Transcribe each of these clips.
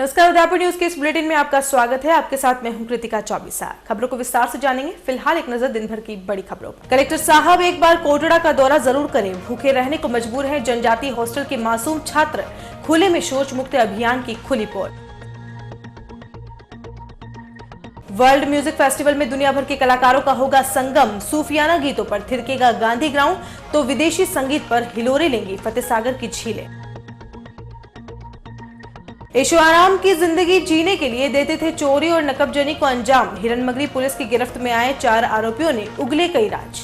नमस्कार, उदयपुर न्यूज के इस बुलेटिन में आपका स्वागत है। आपके साथ मैं हूं कृतिका चौबीसा। खबरों को विस्तार से जानेंगे। फिलहाल एक नजर दिन भर की बड़ी खबरों पर। कलेक्टर साहब एक बार कोटड़ा का दौरा जरूर करें। भूखे रहने को मजबूर हैं जनजातीय हॉस्टल के मासूम छात्र। खुले में शौच मुक्त अभियान की खुली पोल। वर्ल्ड म्यूजिक फेस्टिवल में दुनिया भर के कलाकारों का होगा संगम। सूफियाना गीतों पर थिरकेगा गांधी ग्राउंड तो विदेशी संगीत पर हिलोरे लेंगी फतेह सागर की झीलें। ऐशो आराम की जिंदगी जीने के लिए देते थे चोरी और नकबजनी को अंजाम। हिरनमगरी पुलिस की गिरफ्त में आए 4 आरोपियों ने उगले कई राज।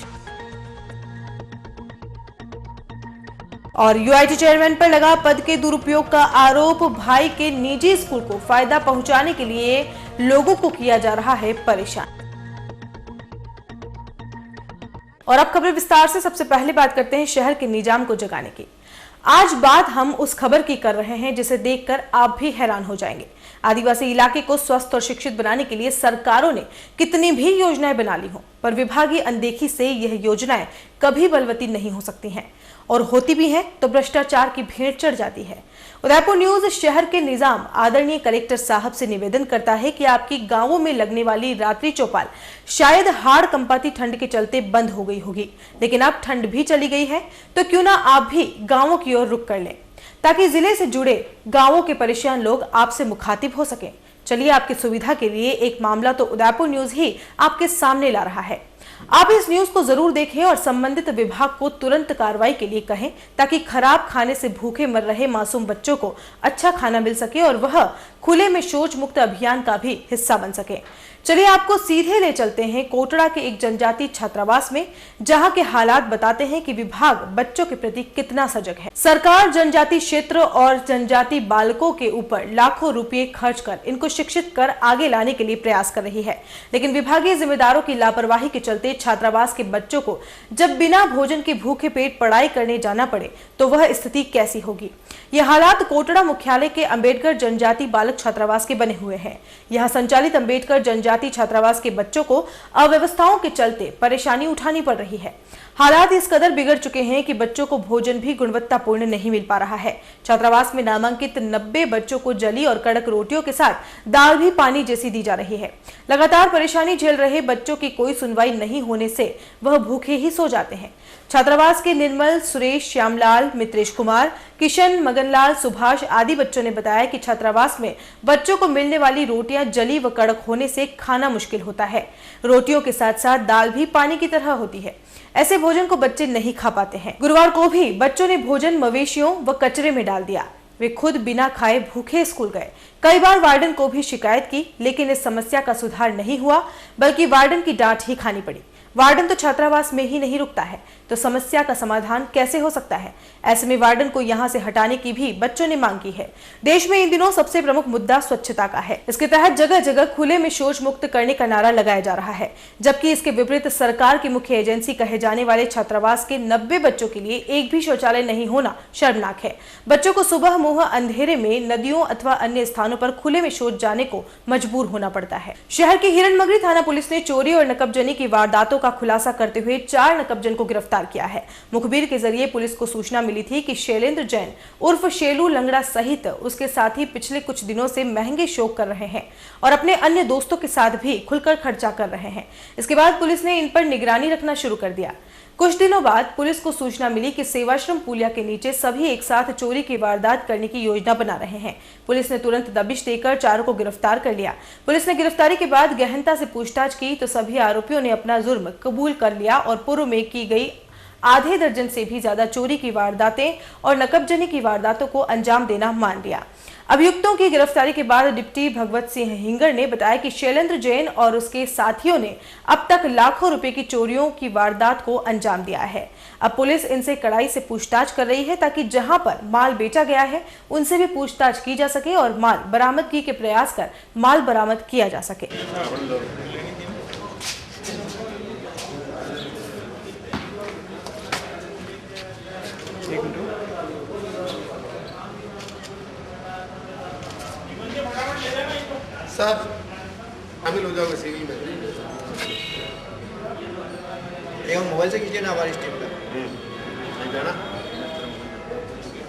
और यूआईटी चेयरमैन पर लगा पद के दुरुपयोग का आरोप। भाई के निजी स्कूल को फायदा पहुंचाने के लिए लोगों को किया जा रहा है परेशान। और अब खबरें विस्तार से। सबसे पहले बात करते हैं शहर के निजाम को जगाने की। आज बात हम उस खबर की कर रहे हैं जिसे देखकर आप भी हैरान हो जाएंगे। आदिवासी इलाके को स्वस्थ और शिक्षित बनाने के लिए सरकारों ने कितनी भी योजनाएं बना ली हों, पर विभागीय अनदेखी से यह योजनाएं कभी बलवती नहीं हो सकती हैं, और होती भी हैं तो भ्रष्टाचार की भेंट चढ़ जाती है। उदयपुर न्यूज शहर के निजाम आदरणीय कलेक्टर साहब से निवेदन करता है कि आपकी गांवों में लगने वाली रात्रि चौपाल शायद हाड़ कंपाती ठंड के चलते बंद हो गई होगी, लेकिन अब ठंड भी चली गई है तो क्यों ना आप भी गांवों की ओर रुख कर लें, ताकि जिले से जुड़े गांवों के परेशान लोग आपसे मुखातिब हो सकें। चलिए, आपकी सुविधा के लिए एक मामला तो उदयपुर न्यूज ही आपके सामने ला रहा है। आप इस न्यूज को जरूर देखें और संबंधित विभाग को तुरंत कार्रवाई के लिए कहें, ताकि खराब खाने से भूखे मर रहे मासूम बच्चों को अच्छा खाना मिल सके और वह खुले में शौच मुक्त अभियान का भी हिस्सा बन सके। चलिए, आपको सीधे ले चलते हैं कोटड़ा के एक जनजाति छात्रावास में, जहां के हालात बताते हैं कि विभाग बच्चों के प्रति कितना सजग है। सरकार जनजाति क्षेत्र और जनजाति बालकों के ऊपर लाखों रुपए खर्च कर इनको शिक्षित कर आगे लाने के लिए प्रयास कर रही है, लेकिन विभागीय जिम्मेदारों की लापरवाही के चलते छात्रावास के बच्चों को जब बिना भोजन के भूखे पेट पढ़ाई करने जाना पड़े तो वह स्थिति कैसी होगी। यह हालात कोटड़ा मुख्यालय के अंबेडकर जनजाति बालक छात्रावास के बने हुए हैं। यहां संचालित अंबेडकर जनजाति छात्रावास के बच्चों को अव्यवस्थाओं के चलते परेशानी उठानी पड़ रही है। हालात इस कदर बिगड़ चुके हैं कि बच्चों को भोजन भी गुणवत्तापूर्ण नहीं मिल पा रहा है। छात्रावास में नामांकित 90 बच्चों को जली और कड़क रोटियों के साथ दाल भी पानी जैसी दी जा रही है। लगातार परेशानी झेल रहे बच्चों की कोई सुनवाई नहीं होने से वह भूखे ही सो जाते हैं। छात्रावास के निर्मल, सुरेश, श्यामलाल, मित्रेश कुमार, किशन, मगनलाल, सुभाष आदि बच्चों ने बताया कि छात्रावास में बच्चों को मिलने वाली रोटियां जली व कड़क होने से खाना मुश्किल होता है। रोटियों के साथ साथ दाल भी पानी की तरह होती है। ऐसे भोजन को बच्चे नहीं खा पाते हैं। गुरुवार को भी बच्चों ने भोजन मवेशियों व कचरे में डाल दिया। वे खुद बिना खाए भूखे स्कूल गए। कई बार वार्डन को भी शिकायत की, लेकिन इस समस्या का सुधार नहीं हुआ, बल्कि वार्डन की डांट ही खानी पड़ी। वार्डन तो छात्रावास में ही नहीं रुकता है, तो समस्या का समाधान कैसे हो सकता है। ऐसे में वार्डन को यहां से हटाने की भी बच्चों ने मांग की है। देश में इन दिनों सबसे प्रमुख मुद्दा स्वच्छता का है। इसके तहत जगह जगह खुले में शौच मुक्त करने का नारा लगाया जा रहा है, जबकि इसके विपरीत सरकार की मुख्य एजेंसी कहे जाने वाले छात्रावास के 90 बच्चों के लिए एक भी शौचालय नहीं होना शर्मनाक है। बच्चों को सुबह मुँह अंधेरे में नदियों अथवा अन्य स्थानों पर खुले में शौच जाने को मजबूर होना पड़ता है। शहर की हिरनमगरी थाना पुलिस ने चोरी और नकबजनी की वारदातों का खुलासा करते हुए 4 नकबजन को गिरफ्तार किया है। मुखबिर के जरिए पुलिस को सूचना मिली थी कि शैलेंद्र जैन उर्फ शेलू लंगड़ा सहित उसके साथी पिछले कुछ दिनों से महंगे शौक कर रहे हैं और अपने अन्य दोस्तों के साथ भी खुलकर खर्चा कर रहे हैं। इसके बाद पुलिस ने इन पर निगरानी रखना शुरू कर दिया। कुछ दिनों बाद पुलिस को सूचना मिली कि सेवाश्रम पुलिया के नीचे सभी एक साथ चोरी की वारदात करने की योजना बना रहे हैं। पुलिस ने तुरंत दबिश देकर चारों को गिरफ्तार कर लिया। पुलिस ने गिरफ्तारी के बाद गहनता से पूछताछ की तो सभी आरोपियों ने अपना जुर्म कबूल कर लिया और पूर्व में की गई आधे दर्जन से भी ज्यादा चोरी की वारदातें और नकबजनी की वारदातों को अंजाम देना मान लिया। अभियुक्तों की गिरफ्तारी के बाद डिप्टी भगवत सिंह हिंगर ने बताया कि शैलेंद्र जैन और उसके साथियों ने अब तक लाखों रुपए की चोरियों की वारदात को अंजाम दिया है। अब पुलिस इनसे कड़ाई से पूछताछ कर रही है, ताकि जहां पर माल बेचा गया है उनसे भी पूछताछ की जा सके और माल बरामदगी के प्रयास कर माल बरामद किया जा सके। सर शामिल हो जाओगे सिविल में। एक मोबाइल से खींचे ना हमारी स्टेप का, ना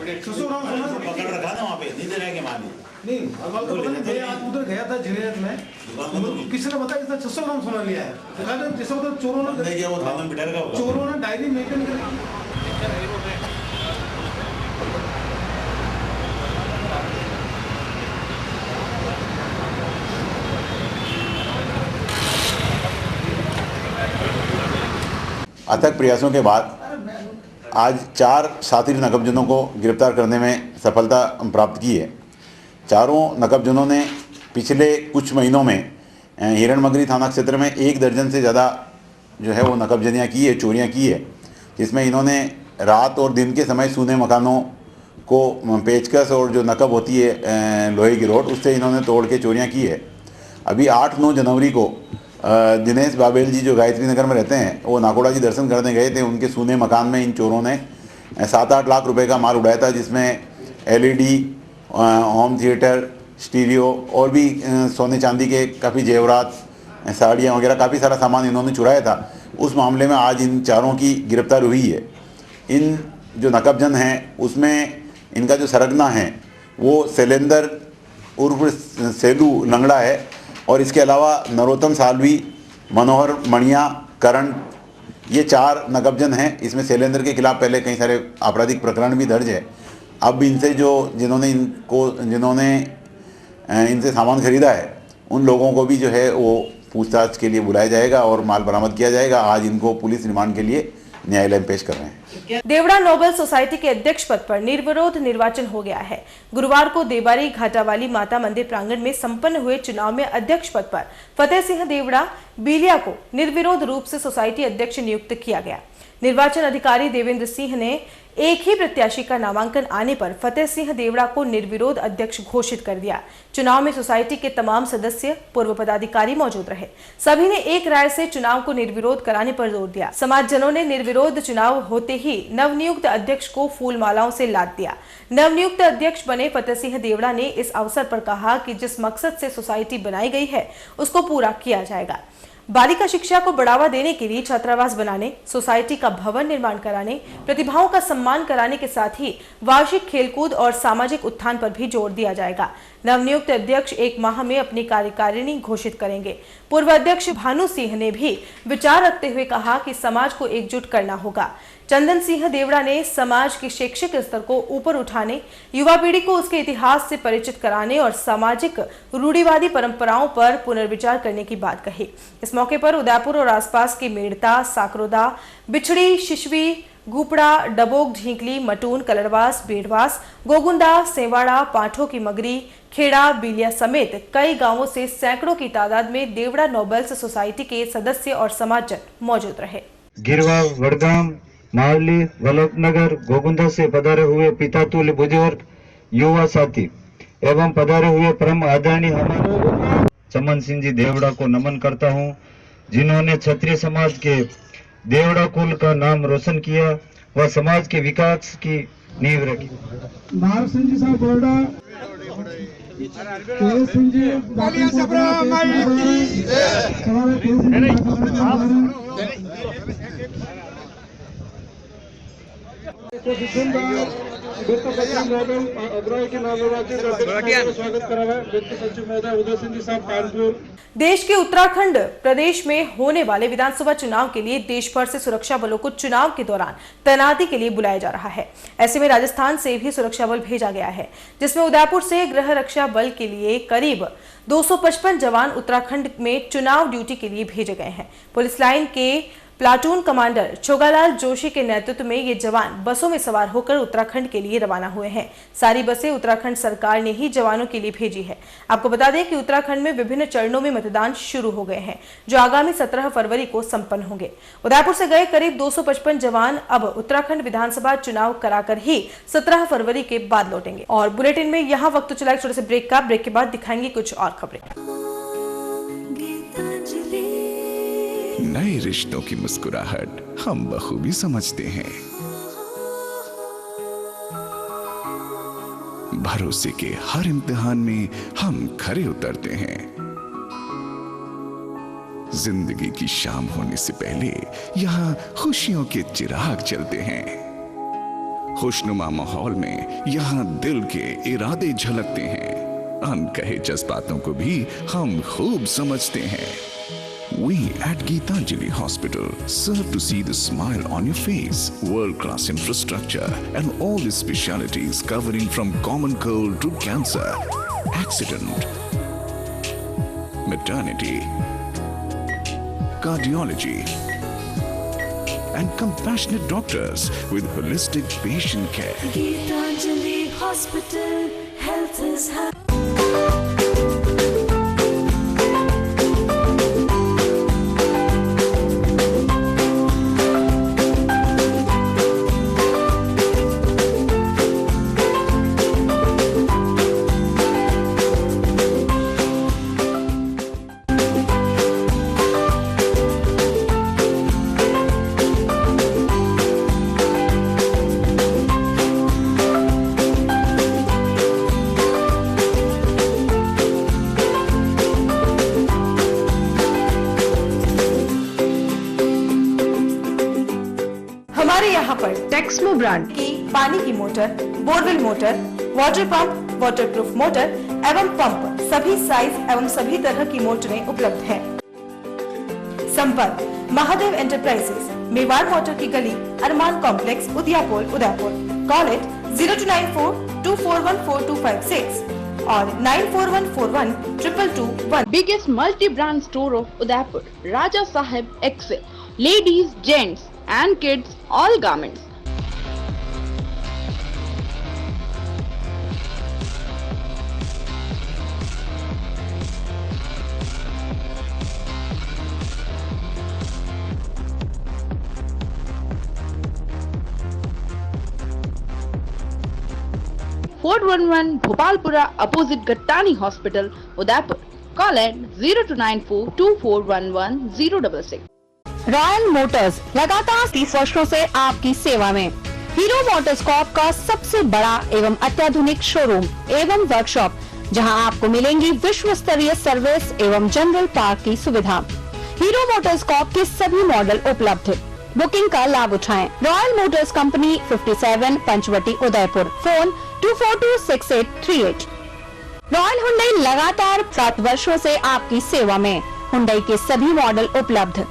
पकड़ रखा था वहाँ पे, नहीं दे रहे के मानी। नहीं अब आपको पता नहीं, मैं आज उधर गया था जिनेत में, किसी ने बताया इसने 600 ग्राम सोना लिया है। तो कहते हैं जैसे मतलब चोरों ने डायरी मेंटेन कर। अथक प्रयासों के बाद आज 4 साथी नकबजनों को गिरफ्तार करने में सफलता प्राप्त की है। चारों नकबजनों ने पिछले कुछ महीनों में हिरणमगरी थाना क्षेत्र में 1 दर्जन से ज़्यादा जो है वो नकबजनियाँ की है, चोरियाँ की है, जिसमें इन्होंने रात और दिन के समय सूने मकानों को पेचकस और जो नकब होती है लोहे की रोड, उससे इन्होंने तोड़ के चोरियाँ की है। अभी 8-9 जनवरी को दिनेश बाबेल जी जो गायत्री नगर में रहते हैं, वो नाकोड़ा जी दर्शन करने गए थे। उनके सूने मकान में इन चोरों ने 7-8 लाख रुपए का माल उड़ाया था, जिसमें LED, होम थिएटर, स्टीरियो और भी सोने चांदी के काफ़ी जेवरात, साड़ियाँ वगैरह काफ़ी सारा सामान इन्होंने चुराया था। उस मामले में आज इन चारों की गिरफ्तार हुई है। इन जो नकबजन हैं उसमें इनका जो सरगना है वो शैलेंद्र उर्फ सेलू लंगड़ा है, और इसके अलावा नरोत्तम सालवी, मनोहर मणिया, करण, ये 4 नकबजन हैं। इसमें शैलेंद्र के खिलाफ पहले कई सारे आपराधिक प्रकरण भी दर्ज है। अब इनसे जिन्होंने इनसे सामान खरीदा है, उन लोगों को भी जो है वो पूछताछ के लिए बुलाया जाएगा और माल बरामद किया जाएगा। आज इनको पुलिस रिमांड के लिए न्यायालय में पेश कर रहे हैं। देवड़ा नोबल सोसाइटी के अध्यक्ष पद पर निर्विरोध निर्वाचन हो गया है। गुरुवार को देबारी घाटावाली माता मंदिर प्रांगण में संपन्न हुए चुनाव में अध्यक्ष पद पर फतेह सिंह देवड़ा बीलिया को निर्विरोध रूप से सोसाइटी अध्यक्ष नियुक्त किया गया। निर्वाचन अधिकारी देवेंद्र सिंह ने एक ही प्रत्याशी का नामांकन आने पर फतेह सिंह देवड़ा को निर्विरोध अध्यक्ष घोषित कर दिया। चुनाव में सोसाइटी के तमाम सदस्य, पूर्व पदाधिकारी मौजूद रहे। सभी ने एक राय से चुनाव को निर्विरोध कराने पर जोर दिया। समाजजनों ने निर्विरोध चुनाव होते ही नवनियुक्त अध्यक्ष को फूल मालाओं से लाद दिया। नवनियुक्त अध्यक्ष बने फतेह सिंह देवड़ा ने इस अवसर पर कहा कि जिस मकसद से सोसाइटी बनाई गई है उसको पूरा किया जाएगा। बालिका शिक्षा को बढ़ावा देने के लिए छात्रावास बनाने, सोसाइटी का भवन निर्माण कराने, प्रतिभाओं का सम्मान कराने के साथ ही वार्षिक खेलकूद और सामाजिक उत्थान पर भी जोर दिया जाएगा। नवनियुक्त अध्यक्ष 1 माह में अपनी कार्यकारिणी घोषित करेंगे। पूर्व अध्यक्ष भानु सिंह ने भी विचार रखते हुए कहा कि समाज को एकजुट करना होगा। चंदन सिंह देवड़ा ने समाज के शैक्षिक स्तर को ऊपर उठाने, युवा पीढ़ी को उसके इतिहास से परिचित कराने और सामाजिक रूढ़िवादी परंपराओं पर पुनर्विचार करने की बात कही। इस मौके पर उदयपुर और आसपास के मेड़ता, साकरोदा, बिछड़ी, शिशवी, गुपड़ा, डबोक, झींकली, मटून, कलरवास, बेड़वास, गोगुंदा, सेवाड़ा, पांठों की मगरी, खेड़ा, बीलिया समेत कई गांवों से सैकड़ों की तादाद में देवड़ा नोबल्स सोसाइटी के सदस्य और समाजजन मौजूद रहे। गिरवा, वडगाम, मावली, वल्लभनगर, गोगुंदा से पधारे हुए पितातुल्य बुजुर्ग, युवा साथी एवं पधारे हुए परम आदरणीय हमारे चमन सिंह जी देवड़ा को नमन करता हूं, जिन्होंने क्षत्रिय समाज के देवड़ा कुल का नाम रोशन किया व समाज के विकास की नींव रखी। नार सिंह जी साहब बोर्डा, सिंह जी देश के उत्तराखंड प्रदेश में होने वाले विधानसभा चुनाव के लिए देश भर से सुरक्षा बलों को चुनाव के दौरान तैनाती के लिए बुलाया जा रहा है। ऐसे में राजस्थान से भी सुरक्षा बल भेजा गया है, जिसमें उदयपुर से गृह रक्षा बल के लिए करीब 255 जवान उत्तराखंड में चुनाव ड्यूटी के लिए भेजे गए हैं। पुलिस लाइन के प्लाटून कमांडर छोगालाल जोशी के नेतृत्व में ये जवान बसों में सवार होकर उत्तराखंड के लिए रवाना हुए हैं। सारी बसें उत्तराखंड सरकार ने ही जवानों के लिए भेजी है। आपको बता दें कि उत्तराखंड में विभिन्न चरणों में मतदान शुरू हो गए हैं, जो आगामी 17 फरवरी को संपन्न होंगे। उदयपुर से गए करीब 255 जवान अब उत्तराखंड विधानसभा चुनाव कराकर ही 17 फरवरी के बाद लौटेंगे। और बुलेटिन में यहाँ वक्त चला एक छोटे से ब्रेक का। ब्रेक के बाद दिखाएंगे कुछ और खबरें। नए रिश्तों की मुस्कुराहट हम बखूबी समझते हैं। भरोसे के हर इम्तिहान में हम खरे उतरते हैं। जिंदगी की शाम होने से पहले यहाँ खुशियों के चिराग जलते हैं। खुशनुमा माहौल में यहाँ दिल के इरादे झलकते हैं। अनकहे जज्बातों को भी हम खूब समझते हैं। We at Geetanjali Hospital serve to see the smile on your face. World-class infrastructure and all the specialities covering from common cold to cancer, accident, maternity, cardiology, and compassionate doctors with holistic patient care. Geetanjali Hospital, health is happy. हमारे यहाँ पर Texmo brand की पानी की motor, borewell motor, water pump, waterproof motor एवं pump सभी size एवं सभी तरह की मोटरें उपलब्ध हैं। संपर्क महादेव एंटरप्राइजेस, मेवाड़ मोटर की गली, Armaan complex, Udaipur, Udaipur. Call it 0294241426 और 9414122221। Biggest multi-brand store of Udaipur, Raja Sahib Excel, ladies, gents and kids, all garments. Fort 11 Bhopalpura opposite Gattani Hospital, Udaipur. Call at 029424110066. Royal Motors लगातार 30 वर्षों से आपकी सेवा में। हीरो मोटर्सकॉर्प का सबसे बड़ा एवं अत्याधुनिक शोरूम एवं वर्कशॉप, जहां आपको मिलेंगी विश्व स्तरीय सर्विस एवं जनरल पार्क की सुविधा। हीरो मोटर्सकॉर्प के सभी मॉडल उपलब्ध। बुकिंग का लाभ उठाएं। Royal Motors company 57 Panchvati, Udaipur. Phone 24268838। Royal Hyundai लगातार 7 वर्षों से आपकी सेवा में। हुंडई के सभी मॉडल उपलब्ध।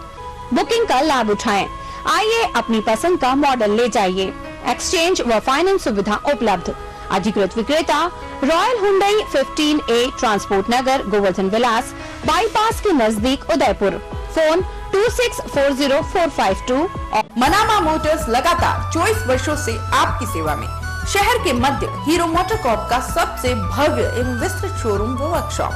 बुकिंग का लाभ उठाएं। आइए अपनी पसंद का मॉडल ले जाइए। एक्सचेंज व फाइनेंस सुविधा उपलब्ध। अधिकृत विक्रेता रॉयल हुंडई 15A, ट्रांसपोर्ट नगर, गोवर्धन विलास, बाईपास के नजदीक, उदयपुर। फोन 26404552। मनामा मोटर्स लगातार 24 वर्षों से आपकी सेवा में। शहर के मध्य हीरो मोटरकॉर्प का सबसे भव्य एवं विस्तृत शोरूम व वर्कशॉप,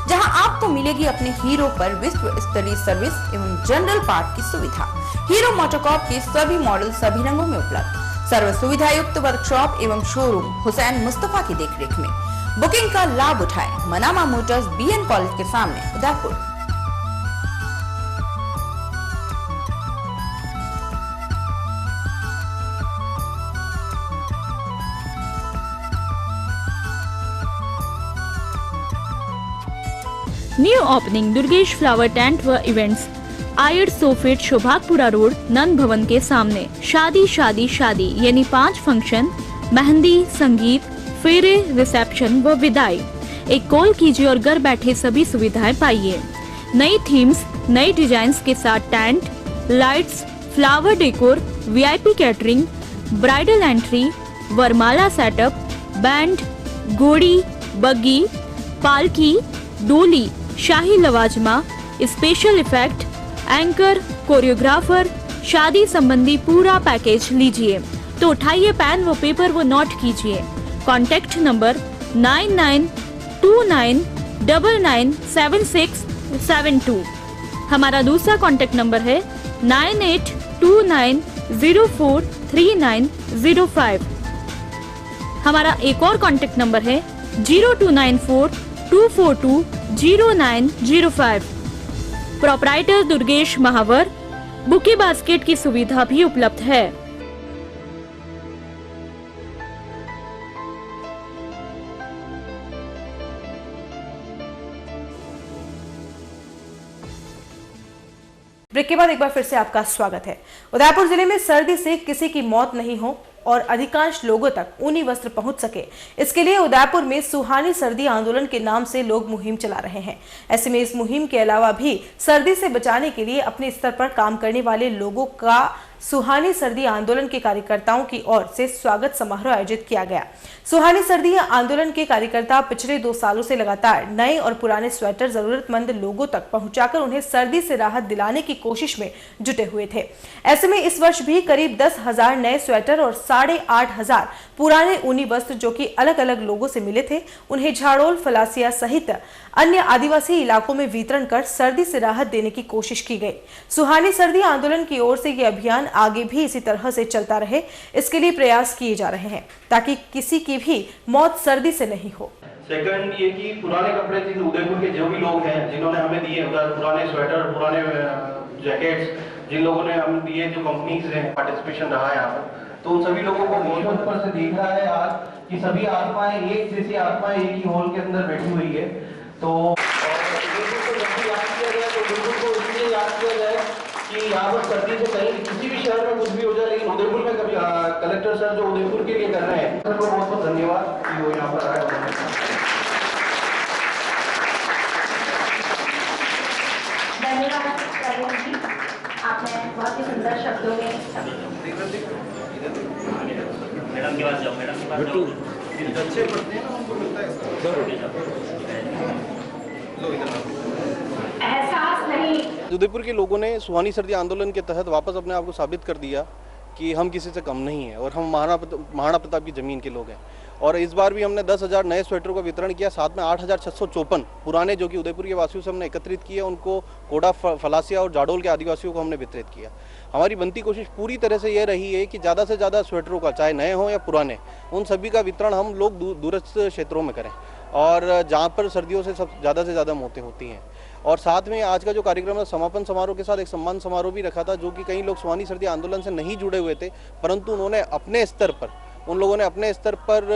जहां आपको मिलेगी अपने हीरो पर विश्व स्तरीय सर्विस एवं जनरल पार्ट की सुविधा। हीरो मोटरकॉर्प के सभी मॉडल सभी रंगों में उपलब्ध। सर्व सुविधा युक्त वर्कशॉप एवं शोरूम हुसैन मुस्तफा की देखरेख में। बुकिंग का लाभ उठाएं। मनामा मोटर्स, BN कॉलेज के सामने, Udaipur. New opening Durgesh flower tent व इवेंट्स, आयर सोफेट, शोभागपुरा रोड, नंद भवन के सामने। शादी शादी शादी यानी 5 फंक्शन, मेहंदी, संगीत, फेरे, रिसेप्शन व विदाई। एक कॉल कीजिए और घर बैठे सभी सुविधाएं पाइए। नई थीम्स, नई डिजाइन्स के साथ tent, lights, flower decor, VIP catering, bridal entry, वरमाला सेटअप, बैंड, घोड़ी, बग्गी, पालकी, डोली, शाही लवाजमा, स्पेशल इफेक्ट, एंकर, कोरियोग्राफर, शादी संबंधी पूरा पैकेज लीजिए तो उठाइए पेन व पेपर व नोट कीजिए। Contact number 9929997672। हमारा दूसरा कॉन्टैक्ट नंबर है 9829043905। हमारा एक और कॉन्टैक्ट नंबर है 029424200905। प्रोपराइटर दुर्गेश महावर। बुके बास्केट की सुविधा भी उपलब्ध है। ब्रेक के बाद एक बार फिर से आपका स्वागत है। उदयपुर जिले में सर्दी से किसी की मौत नहीं हो, और अधिकांश लोगों तक ऊनी वस्त्र पहुंच सके, इसके लिए उदयपुर में सुहानी सर्दी आंदोलन के नाम से लोग मुहिम चला रहे हैं। ऐसे में इस मुहिम के अलावा भी सर्दी से बचाने के लिए अपने स्तर पर काम करने वाले लोगों का सुहानी सर्दी आंदोलन के कार्यकर्ताओं की ओर से स्वागत समारोह आयोजित किया गया। सुहानी सर्दी आंदोलन के कार्यकर्ता पिछले 2 सालों से लगातार नए और पुराने स्वेटर जरूरतमंद लोगों तक पहुंचाकर उन्हें सर्दी से राहत दिलाने की कोशिश में जुटे हुए थे। ऐसे में इस वर्ष भी करीब 10,000 नए स्वेटर और 8,500 पुराने ऊनी वस्त्र जो कि अलग अलग लोगों से मिले थे, उन्हें झाड़ोल, फलासिया सहित अन्य आदिवासी इलाकों में वितरण कर सर्दी से राहत देने की कोशिश की गई। सुहानी सर्दी आंदोलन की ओर से ये अभियान आगे भी इसी तरह से चलता रहे, इसके लिए प्रयास किए जा रहे हैं ताकि किसी की भी मौत सर्दी से नहीं हो। सेकंड ये कि पुराने कपड़े जिन उदयपुर के जो भी लोग हैं जिन्होंने हमें दिए, पुराने स्वेटर, पुराने जैकेट्स जिन लोगों ने हमें दिए, जो कंपनीज हैं पार्टिसिपेशन रहा है यहाँ पर, तो उन सभी लोगों को बहुत ऊपर से देख रहा है आज कि सभी आत्माएं एक जैसी आत्माएं एक ही हॉल के अंदर बैठी हुई है। तो याद किया जाए तो उदयपुर को इसलिए याद किया जाए कि यहाँ पर सर्दी से कहीं किसी भी शहर में कुछ भी हो जाए, लेकिन उदयपुर में कभी कलेक्टर सर जो उदयपुर के लिए कर रहे हैं, सर को बहुत बहुत धन्यवाद कि वो यहाँ पर आए। धन्यवाद जी, आपने बहुत ही सुंदर शब्दों में मैडम के पास जाओ, मैडम के पास जाओ, अच्छे पढ़ते हैं ना, उनको मिलता है एहसास नहीं। उदयपुर के लोगों ने सुहानी सर्दी आंदोलन के तहत वापस अपने आप को साबित कर दिया कि हम किसी से कम नहीं हैं और हम महाराणा प्रताप की ज़मीन के लोग हैं। और इस बार भी हमने 10,000 नए स्वेटरों का वितरण किया, साथ में 8,654 पुराने जो कि उदयपुर के वासियों से हमने एकत्रित किए, उनको कोडा, फलासिया और जाडोल के आदिवासियों को हमने वितरित किया। हमारी बनती कोशिश पूरी तरह से यह रही है कि ज़्यादा से ज़्यादा स्वेटरों का, चाहे नए हों या पुराने, उन सभी का वितरण हम लोग दूरस्थ क्षेत्रों में करें और जहाँ पर सर्दियों से ज़्यादा मौतें होती हैं। और साथ में आज का जो कार्यक्रम है, समापन समारोह के साथ एक सम्मान समारोह भी रखा था, जो कि कई लोग सुहानी सर्दी आंदोलन से नहीं जुड़े हुए थे, परंतु उन्होंने अपने स्तर पर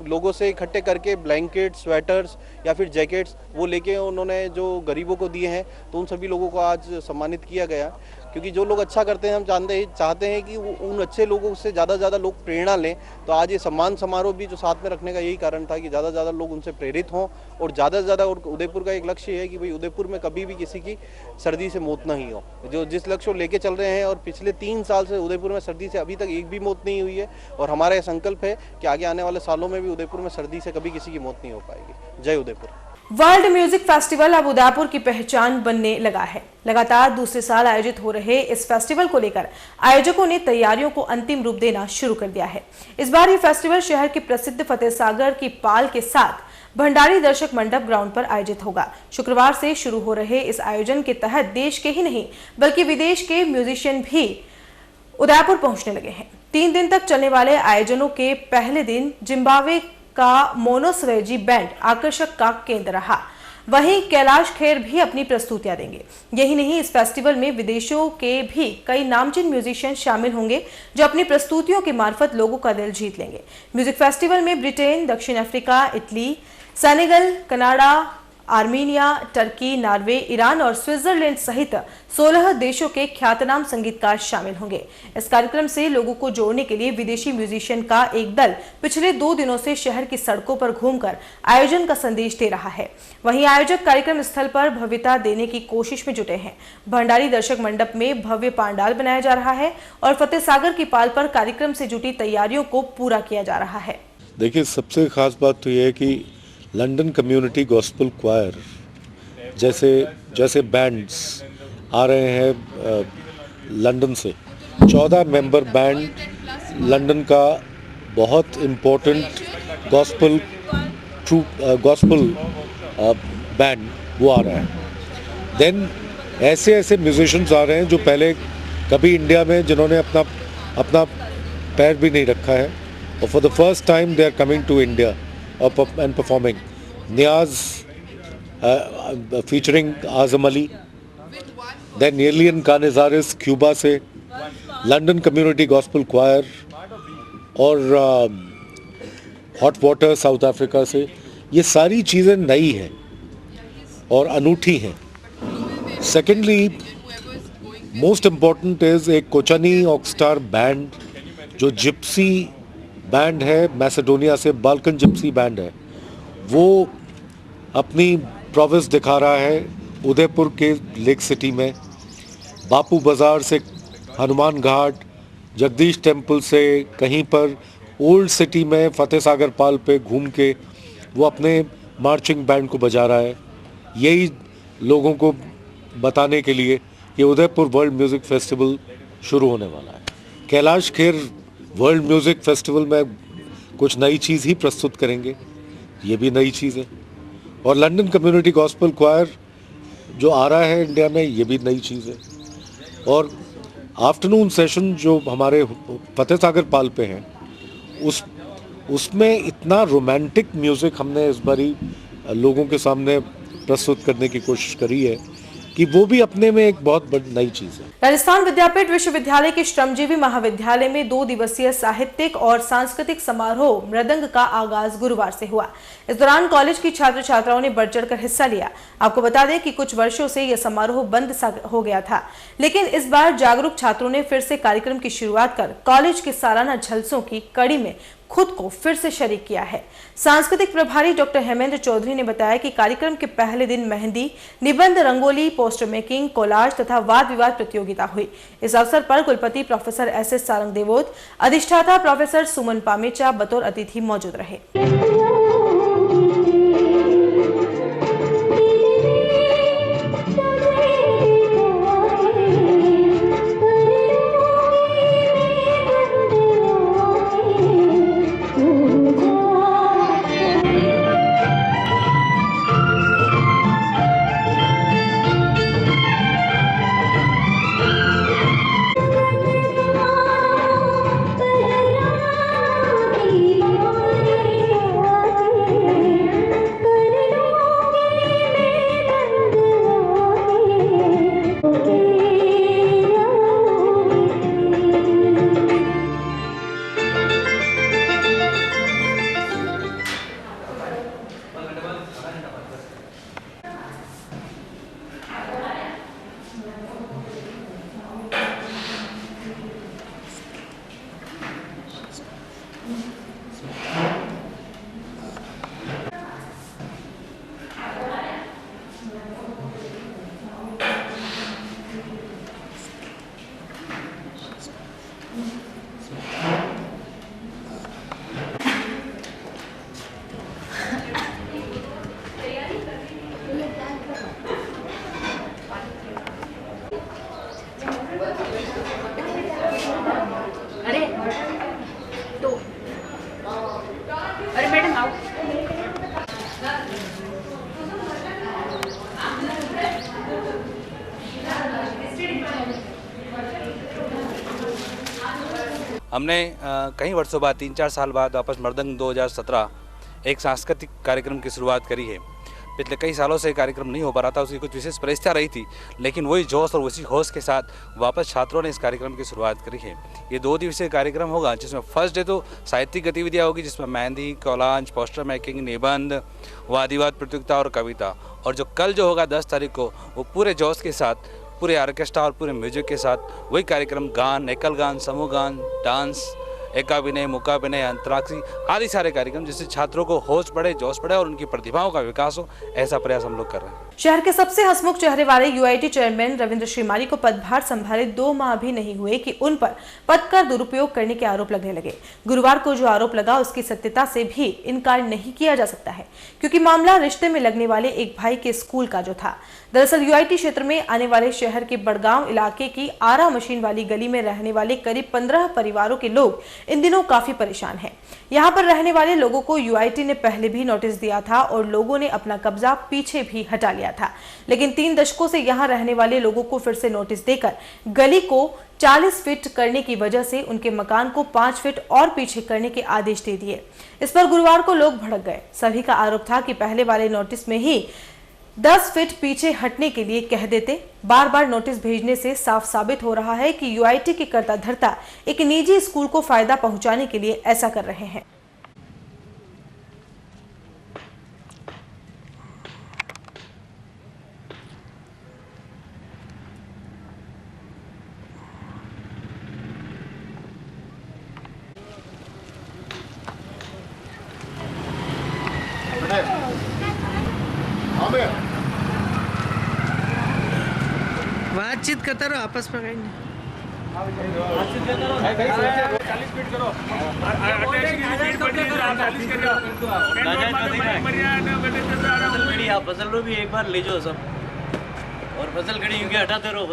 लोगों से इकट्ठे करके ब्लैंकेट, स्वेटर्स या फिर जैकेट्स वो लेके उन्होंने जो गरीबों को दिए हैं, तो उन सभी लोगों को आज सम्मानित किया गया। क्योंकि जो लोग अच्छा करते हैं, हम चाहते हैं कि उन अच्छे लोगों से ज़्यादा लोग प्रेरणा लें। तो आज ये सम्मान समारोह भी जो साथ में रखने का यही कारण था कि ज़्यादा लोग उनसे प्रेरित हों और ज़्यादा और उदयपुर का एक लक्ष्य है कि भाई उदयपुर में कभी भी किसी की सर्दी से मौत नहीं हो। जो जिस लक्ष्य को लेके चल रहे हैं, और पिछले 3 साल से उदयपुर में सर्दी से अभी तक एक भी मौत नहीं हुई है, और हमारा यह संकल्प है कि आगे आने वाले सालों में भी उदयपुर में सर्दी से कभी किसी की मौत नहीं हो पाएगी। जय उदयपुर। वर्ल्ड म्यूजिक फेस्टिवल अब उदयपुर की पहचान बनने लगा है। लगातार दूसरे साल आयोजित हो रहे इस फेस्टिवल को लेकर आयोजकों ने तैयारियों को अंतिम रूप देना शुरू कर दिया है। इस बार ये फेस्टिवल शहर के प्रसिद्ध फतेह सागर की पाल के साथ भंडारी दर्शक मंडप ग्राउंड पर आयोजित होगा। शुक्रवार से शुरू हो रहे इस आयोजन के तहत देश के ही नहीं बल्कि विदेश के म्यूजिशियन भी उदयपुर पहुंचने लगे हैं। 3 दिन तक चलने वाले आयोजनों के पहले दिन जिम्बाब्वे का मोनोस्वेजी बैंड आकर्षक का केंद्र रहा। वहीं कैलाश खेर भी अपनी प्रस्तुतियां देंगे। यही नहीं, इस फेस्टिवल में विदेशों के भी कई नामचीन म्यूजिशियन शामिल होंगे जो अपनी प्रस्तुतियों के मार्फत लोगों का दिल जीत लेंगे। म्यूजिक फेस्टिवल में ब्रिटेन, दक्षिण Africa, Italy, Senegal, Canada, Armenia, Turkey, Norway, Iran और स्विट्जरलैंड सहित 16 देशों के ख्यातनाम संगीतकार शामिल होंगे। इस कार्यक्रम से लोगों को जोड़ने के लिए विदेशी म्यूजिशियन का एक दल पिछले 2 दिनों से शहर की सड़कों पर घूमकर आयोजन का संदेश दे रहा है। वहीं आयोजक कार्यक्रम स्थल पर भव्यता देने की कोशिश में जुटे हैं। भंडारी दर्शक मंडप में भव्य पांडाल बनाया जा रहा है और फतेह सागर की पाल पर कार्यक्रम से जुटी तैयारियों को पूरा किया जा रहा है। देखिए, सबसे खास बात तो यह है कि लंदन कम्युनिटी गॉस्पेल क्वायर जैसे बैंड्स आ रहे हैं लंदन से। 14 मेंबर बैंड लंदन का बहुत इम्पोर्टेंट गॉस्पेल बैंड वो आ रहा है। देन ऐसे म्यूजिशियंस आ रहे हैं जो पहले कभी इंडिया में जिन्होंने अपना पैर भी नहीं रखा है, और for the first time they are coming to India and performing. Niaz featuring Azam Ali, then Alien Canizares Cuba से, London Community Gospel Choir और Hot Water South Africa से। ये सारी चीज़ें नई हैं और अनूठी हैं। Secondly, most important is एक कोचानी ऑक्सटार बैंड जो जिप्सी बैंड है, मैसेडोनिया से बाल्कन जिप्सी बैंड है, वो अपनी प्रोविस दिखा रहा है उदयपुर के लेक सिटी में। बापू बाज़ार से हनुमान घाट, जगदीश टेम्पल से कहीं पर ओल्ड सिटी में फतेह सागर पाल पे घूम के वो अपने मार्चिंग बैंड को बजा रहा है। यही लोगों को बताने के लिए कि उदयपुर वर्ल्ड म्यूज़िक फेस्टिवल शुरू होने वाला है। Kailash Kher world music festival में कुछ नई चीज़ ही प्रस्तुत करेंगे, ये भी नई चीज़ है। और लंदन कम्युनिटी गॉस्पेल क्वायर जो आ रहा है इंडिया में, ये भी नई चीज़ है। और आफ्टरनून सेशन जो हमारे फतेह सागर पाल पे हैं, उसमें इतना रोमांटिक म्यूज़िक हमने इस बारी लोगों के सामने प्रस्तुत करने की कोशिश करी है कि वो भी अपने में एक बहुत बड़ी नई चीज़ है। राजस्थान विद्यापीठ विश्वविद्यालय के श्रमजीवी महाविद्यालय में 2 दिवसीय साहित्यिक और सांस्कृतिक समारोह मृदंग का आगाज गुरुवार से हुआ। इस दौरान कॉलेज की छात्र छात्राओं ने बढ़ चढ़कर हिस्सा लिया। आपको बता दें कि कुछ वर्षों से यह समारोह बंद सा हो गया था, लेकिन इस बार जागरूक छात्रों ने फिर से कार्यक्रम की शुरुआत कर कॉलेज के सालाना जलसों की कड़ी में खुद को फिर से शरीक किया है। सांस्कृतिक प्रभारी डॉक्टर हेमेंद्र चौधरी ने बताया कि कार्यक्रम के पहले दिन मेहंदी, निबंध, रंगोली, पोस्टर मेकिंग, कोलाज तथा वाद विवाद प्रतियोगिता हुई। इस अवसर पर कुलपति प्रोफेसर एस.एस. सारंगदेवोत, अधिष्ठाता प्रोफेसर सुमन पामेचा बतौर अतिथि मौजूद रहे। हमने कई वर्षों बाद 3-4 साल बाद वापस मृदंग 2017 एक सांस्कृतिक कार्यक्रम की शुरुआत करी है। पिछले कई सालों से कार्यक्रम नहीं हो पा रहा था, उसकी कुछ विशेष परिस्थितियाँ रही थी, लेकिन वही जोश और उसी होश के साथ वापस छात्रों ने इस कार्यक्रम की शुरुआत करी है। ये 2 दिवसीय कार्यक्रम होगा, जिसमें फर्स्ट डे तो साहित्यिक गतिविधियाँ होगी, जिसमें मेहंदी, कोलाज, पोस्टर मेकिंग, निबंध, वाद विवाद प्रतियोगिता और कविता। और जो कल जो होगा 10 तारीख को, वो पूरे जोश के साथ, पूरे ऑर्केस्ट्रा और पूरे म्यूजिक के साथ वही कार्यक्रम, गान, एकल गान, समूह गान, डांस, एकाभिनय, मुकाभिनय, अंतराक्षरी आदि सारे कार्यक्रम, जिससे छात्रों को होश बढ़े, जोश बढ़े और उनकी प्रतिभाओं का विकास हो, ऐसा प्रयास हम लोग कर रहे हैं। शहर के सबसे हंसमुख चेहरे वाले यूआईटी चेयरमैन रविंद्र श्रीमाली को पदभार संभाले 2 माह भी नहीं हुए कि उन पर पद का दुरुपयोग करने के आरोप लगने लगे। गुरुवार को जो आरोप लगा उसकी सत्यता से भी इनकार नहीं किया जा सकता है, क्योंकि मामला रिश्ते में लगने वाले एक भाई के स्कूल का जो था। दरअसल यूआईटी क्षेत्र में आने वाले शहर के बड़गांव इलाके की आरा मशीन वाली गली में रहने वाले करीब 15 परिवारों के लोग इन दिनों काफी परेशान हैं। यहाँ पर रहने वाले लोगों को यूआईटी ने पहले भी नोटिस दिया था और लोगों ने अपना कब्जा पीछे भी हटा लिया था, लेकिन 3 दशकों से यहाँ रहने वाले लोगों को फिर से नोटिस देकर गली को 40 फीट करने की वजह से उनके मकान को 5 फीट और पीछे करने के आदेश दे दिए। इस पर गुरुवार को लोग भड़क गए। सभी का आरोप था कि पहले वाले नोटिस में ही 10 फीट पीछे हटने के लिए कह देते। बार बार नोटिस भेजने से साफ साबित हो रहा है कि यूआईटी के कर्ता धर्ता एक निजी स्कूल को फायदा पहुंचाने के लिए ऐसा कर रहे हैं। बातचीत करता रहो आपस में कहीं फसल लो भी एक बार ले जाओ सब और फसल खड़ी क्योंकि हटाते रहो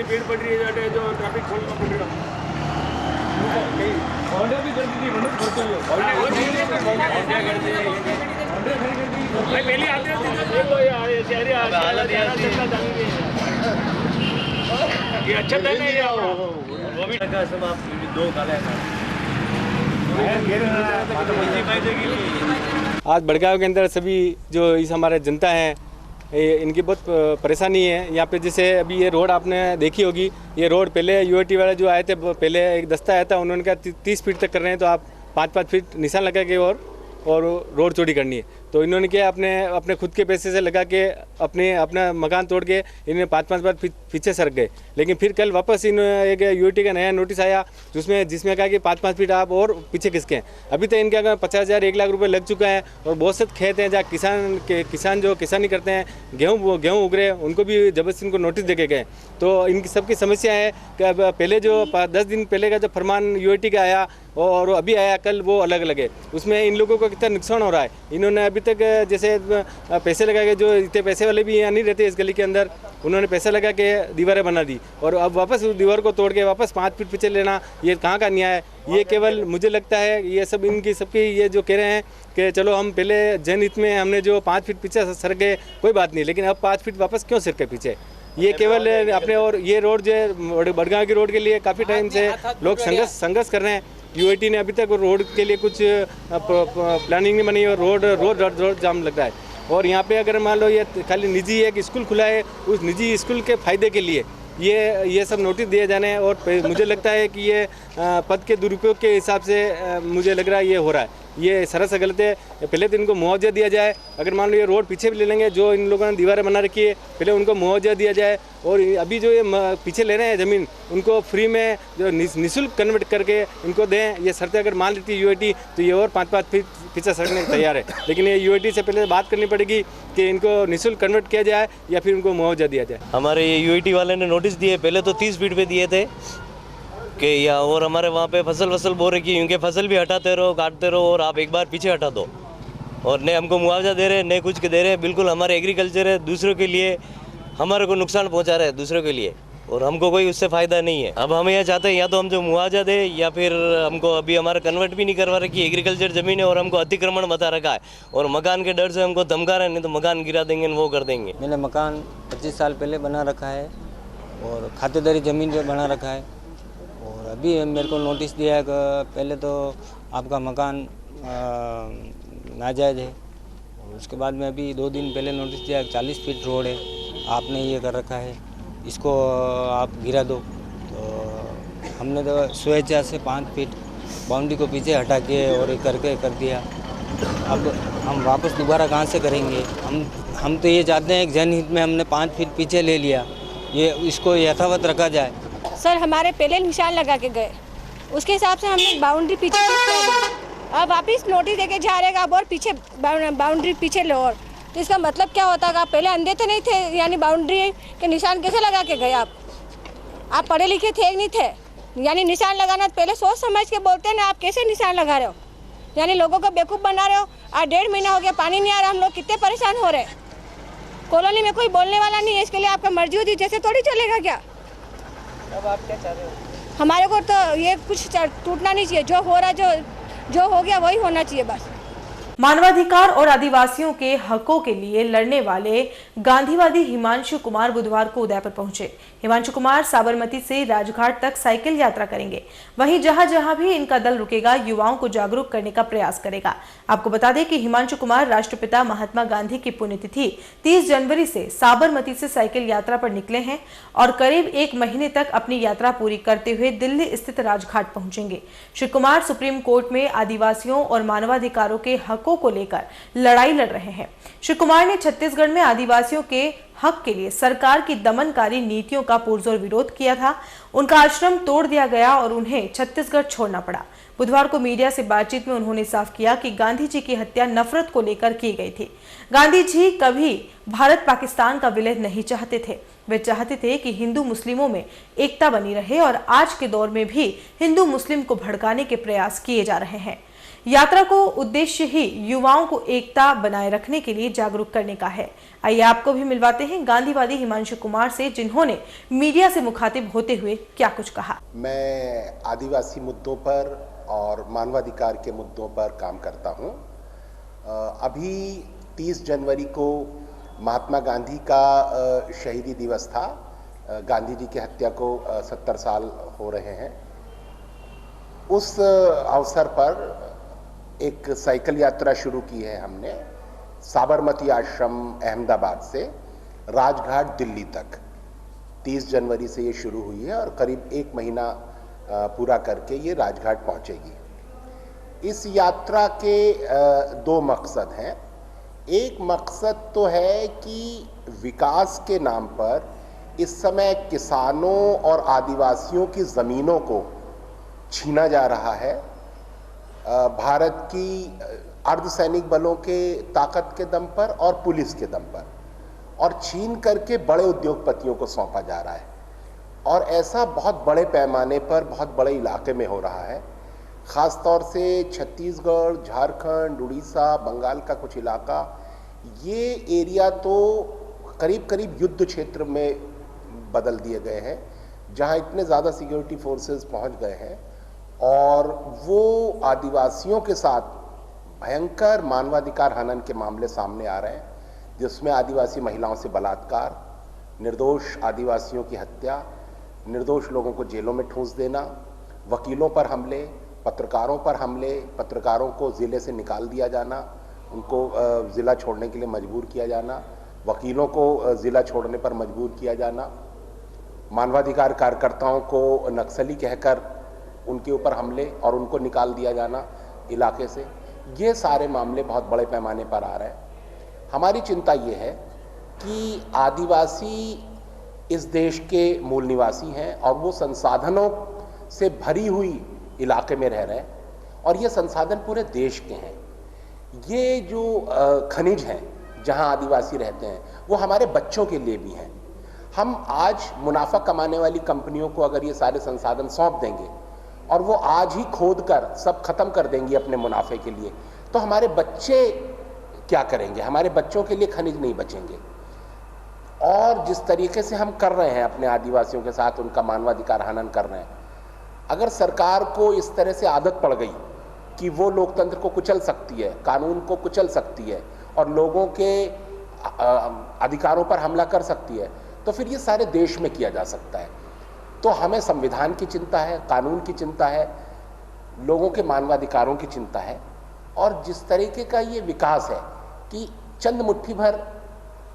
भीड़ पड़ रही है जो ट्रैफिक खोलना पड़ रहा ऑर्डर भी कर दी पहले आते ये अच्छा था नहीं वो भी लगा सब आप दो काले आज बड़गांव के अंदर सभी जो इस हमारे जनता हैं इनकी बहुत परेशानी है यहाँ पे। जैसे अभी ये रोड आपने देखी होगी, ये रोड पहले यूएटी वाले जो आए थे पहले एक दस्ता आया था, उन्होंने कहा 30 फीट तक कर रहे हैं तो आप 5-5 फीट निशान लगा के और रोड चौड़ी करनी है। तो इन्होंने क्या अपने खुद के पैसे से लगा के अपना मकान तोड़ के इन्हें 5-5 बार पीछे सरक गए। लेकिन फिर कल वापस एक यूएटी का नया नोटिस आया जिसमें कहा कि 5-5 फीट आप और पीछे खिसकें। अभी तक इनके अगर 50,000 1 लाख रुपए लग चुका है और बहुत से खेत हैं जहाँ किसान जो किसानी करते हैं, गेहूँ उग रहे हैं, उनको भी जबरदस्ती इनको नोटिस देके गए। तो इनकी सबकी समस्या है कि पहले जो 10 दिन पहले का जो फरमान यूएटी का आया और अभी आया कल, वो अलग अलग है। उसमें इन लोगों को कितना नुकसान हो रहा है। इन्होंने अभी तक जैसे पैसे लगा के, जो इतने पैसे वाले भी यहाँ नहीं रहते इस गली के अंदर, उन्होंने पैसा लगा के दीवारें बना दी और अब वापस उस दीवार को तोड़ के वापस 5 फीट पीछे लेना, ये कहाँ का न्याय है? ये केवल मुझे लगता है ये सब सबकी ये जो कह रहे हैं कि चलो हम पहले जनहित में हमने जो 5 फीट पीछे सर गए कोई बात नहीं, लेकिन अब 5 फीट वापस क्यों सर के पीछे? ये केवल अपने और ये रोड जो है बड़गांव की रोड के लिए काफ़ी टाइम से लोग संघर्ष कर रहे हैं। यूएटी ने अभी तक रोड के लिए कुछ प्लानिंग नहीं बनी और रोड जाम लग रहा है। और यहाँ पे अगर मान लो ये खाली निजी एक स्कूल खुला है, उस निजी स्कूल के फ़ायदे के लिए ये सब नोटिस दिए जाने हैं और मुझे लगता है कि ये पद के दुरुपयोग के हिसाब से मुझे लग रहा है ये हो रहा है। ये सरासर गलत है। पहले तो इनको मुआवजा दिया जाए। अगर मान लो ये रोड पीछे भी ले लेंगे, जो इन लोगों ने दीवारें बना रखी है, पहले उनको मुआवजा दिया जाए। और अभी जो ये पीछे ले रहे हैं ज़मीन, उनको फ्री में जो निःशुल्क कन्वर्ट करके इनको दें। ये शर्तें अगर मान लेती है यूएटी तो ये और 5-5 फीट पीछे सरकने को तैयार है। लेकिन ये यूएटी से पहले बात करनी पड़ेगी कि इनको निःशुल्क कन्वर्ट किया जाए या फिर उनको मुआवजा दिया जाए। हमारे ये यूएटी वाले ने नोटिस दिए, पहले तो 30 फीट पे दिए थे कि या और हमारे वहाँ पे फसल बो रखी, क्योंकि फसल भी हटाते रहो, काटते रहो और आप एक बार पीछे हटा दो। और न हमको मुआवजा दे रहे हैं, न कुछ के दे रहे हैं। बिल्कुल हमारे एग्रीकल्चर है, दूसरों के लिए हमारे को नुकसान पहुँचा रहे हैं दूसरों के लिए, और हमको कोई उससे फ़ायदा नहीं है। अब हम यह चाहते हैं या तो हम जो मुआवजा दे या फिर हमको अभी हमारा कन्वर्ट भी नहीं करवा रखी एग्रीकल्चर ज़मीन है और हमको अतिक्रमण बता रखा है और मकान के डर से हमको धमका रहे हैं, नहीं तो मकान गिरा देंगे, वो कर देंगे। मैंने मकान 25 साल पहले बना रखा है और खातेदारी ज़मीन पर बना रखा है। और अभी मेरे को नोटिस दिया है कि पहले तो आपका मकान नाजायज़ है, और उसके बाद में अभी 2 दिन पहले नोटिस दिया है 40 फीट रोड है, आपने ये कर रखा है, इसको आप गिरा दो। तो हमने तो स्वेच्छा से 5 फीट बाउंड्री को पीछे हटा के और ये करके कर दिया। अब हम वापस दोबारा कहाँ से करेंगे? हम तो ये चाहते हैं कि जनहित में हमने 5 फीट पीछे ले लिया, ये इसको यथावत रखा जाए। सर हमारे पहले निशान लगा के गए, उसके हिसाब से हमने बाउंड्री पीछे अब वापस नोटिस देके जा रहे हैं और पीछे बाउंड्री पीछे लो। और तो इसका मतलब क्या होता है? आप पहले अंधे तो नहीं थे, यानी बाउंड्री के निशान कैसे लगा के गए? आप पढ़े लिखे थे नहीं थे, यानी निशान लगाना पहले सोच समझ के बोलते हैं ना। आप कैसे निशान लगा रहे हो? यानी लोगों को बेवकूफ़ बना रहे हो। आज 1.5 महीना हो गया, पानी नहीं आ रहा, हम लोग कितने परेशान हो रहे हैं। कॉलोनी में कोई बोलने वाला नहीं है, इसके लिए आपका मर्जी होती जैसे थोड़ी चलेगा क्या? अब आप क्या चाह रहे हो? हमारे को तो ये कुछ टूटना नहीं चाहिए, जो हो रहा जो हो गया वही होना चाहिए बस। मानवाधिकार और आदिवासियों के हकों के लिए लड़ने वाले गांधीवादी हिमांशु कुमार बुधवार को उदयपुर पहुंचे। हिमांशु कुमार साबरमती से राजघाट तक साइकिल यात्रा करेंगे। वहीं जहां जहां भी इनका दल रुकेगा, युवाओं को जागरूक करने का प्रयास करेगा। आपको बता दें कि हिमांशु कुमार राष्ट्रपिता महात्मा गांधी की पुण्यतिथि 30 जनवरी से साबरमती से साइकिल यात्रा पर निकले हैं और करीब 1 महीने तक अपनी यात्रा पूरी करते हुए दिल्ली स्थित राजघाट पहुंचेंगे। श्री कुमार सुप्रीम कोर्ट में आदिवासियों और मानवाधिकारों के हकों हकों को लेकर लड़ाई लड़ रहे हैं। श्री कुमार ने छत्तीसगढ़ में आदिवासियों के हक के लिए सरकार की दमनकारी नीतियों का पुरजोर विरोध किया था। उनका आश्रम तोड़ दिया गया और उन्हें छत्तीसगढ़ छोड़ना पड़ा। बुधवार को मीडिया से बातचीत में उन्होंने साफ किया कि गांधी जी की हत्या नफरत को लेकर की गई थी। गांधी जी कभी भारत पाकिस्तान का विलय नहीं चाहते थे। वे चाहते थे कि हिंदू मुस्लिमों में एकता बनी रहे और आज के दौर में भी हिंदू मुस्लिम को भड़काने के प्रयास किए जा रहे हैं। यात्रा को उद्देश्य ही युवाओं को एकता बनाए रखने के लिए जागरूक करने का है। आइए आपको भी मिलवाते हैं गांधीवादी हिमांशु कुमार से, जिन्होंने मीडिया से मुखातिब होते हुए क्या कुछ कहा। मैं आदिवासी मुद्दों पर और मानवाधिकार के मुद्दों पर काम करता हूं। अभी 30 जनवरी को महात्मा गांधी का शहीदी दिवस था। गांधी जी की हत्या को 70 साल हो रहे हैं। उस अवसर पर एक साइकिल यात्रा शुरू की है हमने, साबरमती आश्रम अहमदाबाद से राजघाट दिल्ली तक। 30 जनवरी से ये शुरू हुई है और करीब 1 महीना पूरा करके ये राजघाट पहुंचेगी। इस यात्रा के 2 मकसद हैं। एक मकसद तो है कि विकास के नाम पर इस समय किसानों और आदिवासियों की ज़मीनों को छीना जा रहा है। भारत की अर्धसैनिक बलों के ताकत के दम पर और पुलिस के दम पर, और छीन करके बड़े उद्योगपतियों को सौंपा जा रहा है। और ऐसा बहुत बड़े पैमाने पर बहुत बड़े इलाके में हो रहा है। ख़ास तौर से छत्तीसगढ़, झारखंड, उड़ीसा, बंगाल का कुछ इलाका, ये एरिया तो करीब करीब युद्ध क्षेत्र में बदल दिए गए हैं, जहाँ इतने ज़्यादा सिक्योरिटी फोर्सेस पहुँच गए हैं और वो आदिवासियों के साथ भयंकर मानवाधिकार हनन के मामले सामने आ रहे हैं, जिसमें आदिवासी महिलाओं से बलात्कार, निर्दोष आदिवासियों की हत्या, निर्दोष लोगों को जेलों में ठूंस देना, वकीलों पर हमले, पत्रकारों पर हमले, पत्रकारों को ज़िले से निकाल दिया जाना, उनको ज़िला छोड़ने के लिए मजबूर किया जाना, वकीलों को ज़िला छोड़ने पर मजबूर किया जाना, मानवाधिकार कार्यकर्ताओं को नक्सली कहकर उनके ऊपर हमले और उनको निकाल दिया जाना इलाके से। ये सारे मामले बहुत बड़े पैमाने पर आ रहे हैं। हमारी चिंता ये है कि आदिवासी इस देश के मूल निवासी हैं और वो संसाधनों से भरी हुई इलाके में रह रहे हैं और ये संसाधन पूरे देश के हैं। ये जो खनिज हैं जहाँ आदिवासी रहते हैं वो हमारे बच्चों के लिए भी हैं। हम आज मुनाफा कमाने वाली कंपनियों को अगर ये सारे संसाधन सौंप देंगे और वो आज ही खोद कर सब खत्म कर देंगी अपने मुनाफे के लिए, तो हमारे बच्चे क्या करेंगे? हमारे बच्चों के लिए खनिज नहीं बचेंगे। और जिस तरीके से हम कर रहे हैं अपने आदिवासियों के साथ, उनका मानवाधिकार हनन कर रहे हैं, अगर सरकार को इस तरह से आदत पड़ गई कि वो लोकतंत्र को कुचल सकती है, कानून को कुचल सकती है और लोगों के अधिकारों पर हमला कर सकती है, तो फिर ये सारे देश में किया जा सकता है। तो हमें संविधान की चिंता है, कानून की चिंता है, लोगों के मानवाधिकारों की चिंता है। और जिस तरीके का ये विकास है कि चंद मुट्ठी भर